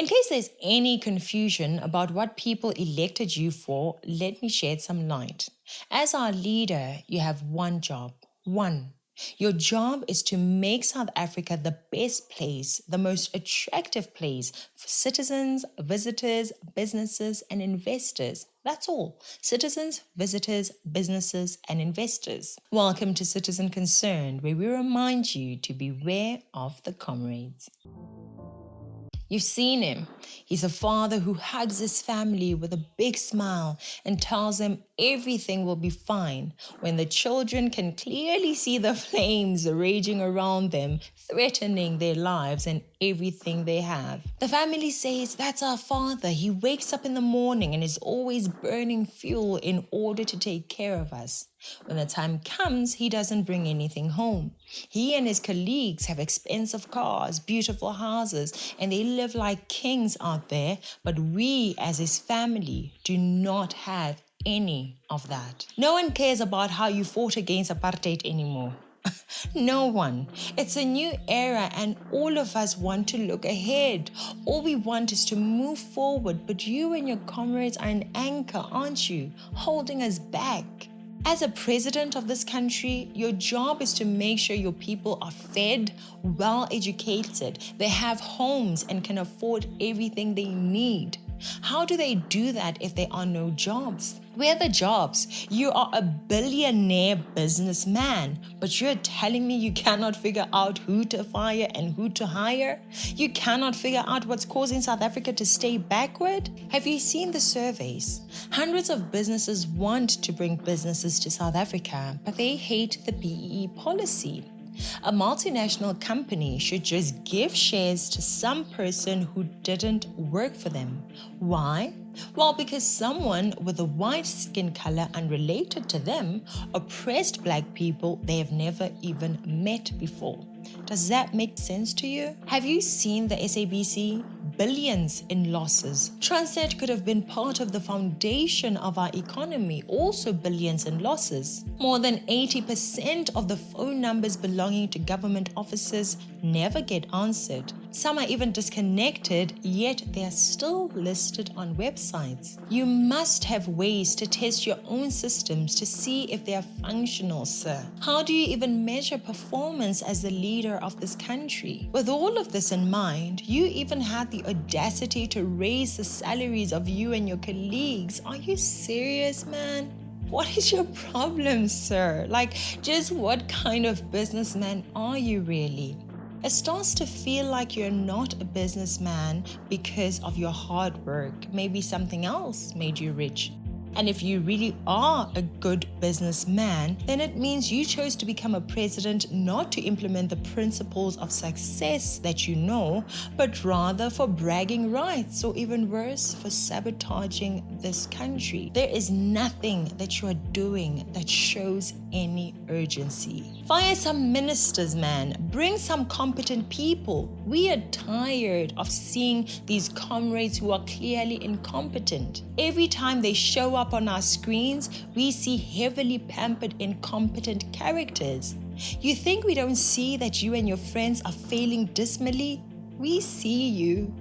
In case there's any confusion about what people elected you for, let me shed some light. As our leader, you have one job. One. Your job is to make South Africa the best place, the most attractive place for citizens, visitors, businesses, and investors. That's all. Citizens, visitors, businesses, and investors. Welcome to Citizen Concerned, where we remind you to beware of the comrades. You've seen him. He's a father who hugs his family with a big smile and tells them everything will be fine when the children can clearly see the flames raging around them, threatening their lives and everything they have. The family says, "That's our father. He wakes up in the morning and is always burning fuel in order to take care of us. When the time comes, he doesn't bring anything home. He and his colleagues have expensive cars, beautiful houses, and they live like kings out there, but we as his family do not have any of that." No one cares about how you fought against apartheid anymore. No one. It's a new era and all of us want to look ahead. All we want is to move forward, but you and your comrades are an anchor, aren't you? Holding us back. As a president of this country, your job is to make sure your people are fed, well educated, they have homes and can afford everything they need. How do they do that if there are no jobs? Where are the jobs? You are a billionaire businessman, but you're telling me you cannot figure out who to fire and who to hire? You cannot figure out what's causing South Africa to stay backward? Have you seen the surveys? Hundreds of businesses want to bring businesses to South Africa, but they hate the BEE policy. A multinational company should just give shares to some person who didn't work for them. Why? Well, because someone with a white skin color unrelated to them oppressed black people they have never even met before. Does that make sense to you? Have you seen the SABC? Billions in losses. Transnet could have been part of the foundation of our economy, also billions in losses. More than 80% of the phone numbers belonging to government offices never get answered. Some are even disconnected, yet they are still listed on websites. You must have ways to test your own systems to see if they are functional, sir. How do you even measure performance as the leader of this country? With all of this in mind, you even had the audacity to raise the salaries of you and your colleagues. Are you serious, man? What is your problem, sir? Just what kind of businessman are you really? It starts to feel like you're not a businessman because of your hard work. Maybe something else made you rich. And if you really are a good businessman, then it means you chose to become a president not to implement the principles of success that you know, but rather for bragging rights, or even worse, for sabotaging this country. There is nothing that you are doing that shows any urgency. Fire some ministers, man. Bring some competent people. We are tired of seeing these comrades who are clearly incompetent. Every time they show up on our screens, we see heavily pampered, incompetent characters. You think we don't see that you and your friends are failing dismally? We see you.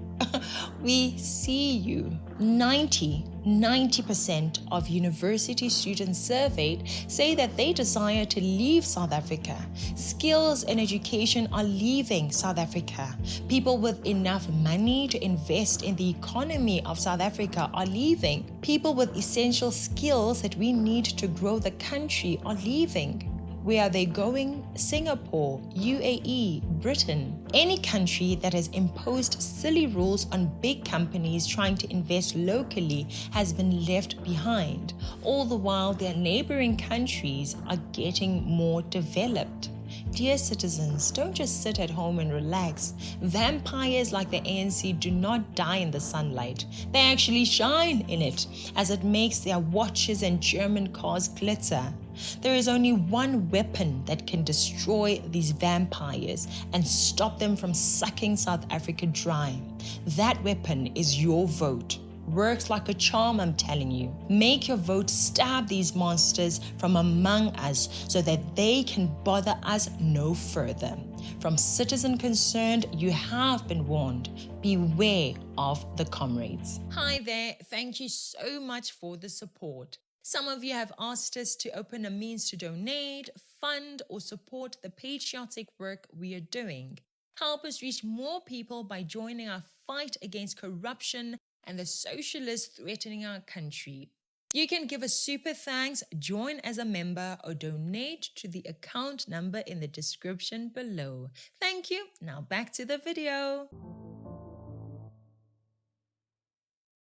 We see you. 90% of university students surveyed say that they desire to leave South Africa. Skills and education are leaving South Africa. People with enough money to invest in the economy of South Africa are leaving. People with essential skills that we need to grow the country are leaving. Where are they going? Singapore, UAE, Britain. Any country that has imposed silly rules on big companies trying to invest locally has been left behind. All the while, their neighboring countries are getting more developed. Dear citizens, don't just sit at home and relax. Vampires like the ANC do not die in the sunlight. They actually shine in it, as it makes their watches and German cars glitter. There is only one weapon that can destroy these vampires and stop them from sucking South Africa dry. That weapon is your vote. Works like a charm, I'm telling you. Make your vote stab these monsters from among us so that they can bother us no further. From citizen concerned, you have been warned. Beware of the comrades. Hi there. Thank you so much for the support. Some of you have asked us to open a means to donate, fund, or support the patriotic work we are doing. Help us reach more people by joining our fight against corruption and the socialists threatening our country. You can give a super thanks, join as a member, or donate to the account number in the description below. Thank you. Now back to the video.